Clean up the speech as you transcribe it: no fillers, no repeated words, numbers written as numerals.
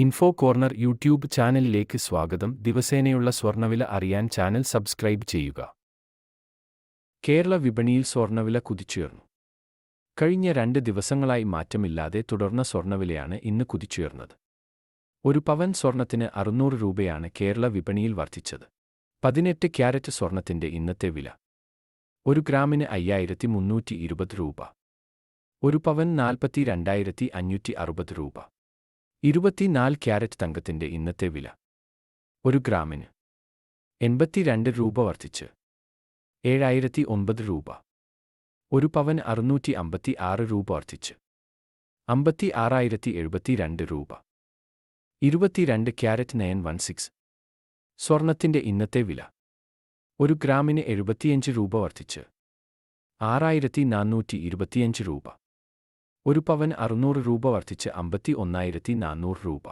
Info corner YouTube ചാനലിലേക്ക് സ്വാഗതം. ദിവസേനയുള്ള സ്വർണ്ണവില അറിയാൻ ചാനൽ സബ്സ്ക്രൈബ് ചെയ്യുക. കേരള വിപണിയിൽ സ്വർണ്ണവില കുതിച്ചുയർന്നു. കഴിഞ്ഞ 2 ദിവസങ്ങളായി മാറ്റമില്ലാതെ തുടർന്ന സ്വർണ്ണവിലയാണ് ഇന്ന് കുതിച്ചുയർന്നത്. ഒരു പവൻ സ്വർണ്ണത്തിന് 600 രൂപയാണ് കേരള വിപണിയിൽ വർദ്ധിച്ചത്. 18 ക്യാരറ്റ് സ്വർണ്ണത്തിന്റെ ഇന്നത്തെ വില 1 ഗ്രാമിന് 5320 രൂപ. ഒരു പവൻ 42,560 രൂപ. 24 ക്യാരറ്റ് തങ്കത്തിന്റെ ഇന്നത്തെ വില 1 ഗ്രാമിന് 82 രൂപ വർദ്ധിച്ച് 7,009 രൂപ. ഒരു പവൻ 656 രൂപ വർദ്ധിച്ച് 56,072 രൂപ. 22 ക്യാരറ്റ് 916 സ്വർണ്ണത്തിന്റെ ഇന്നത്തെ വില 1 ഗ്രാമിന് 75 രൂപ വർദ്ധിച്ച് 6,425 രൂപ. ഒരു പവൻ 600 രൂപ വർദ്ധിച്ച് 51,400 രൂപ.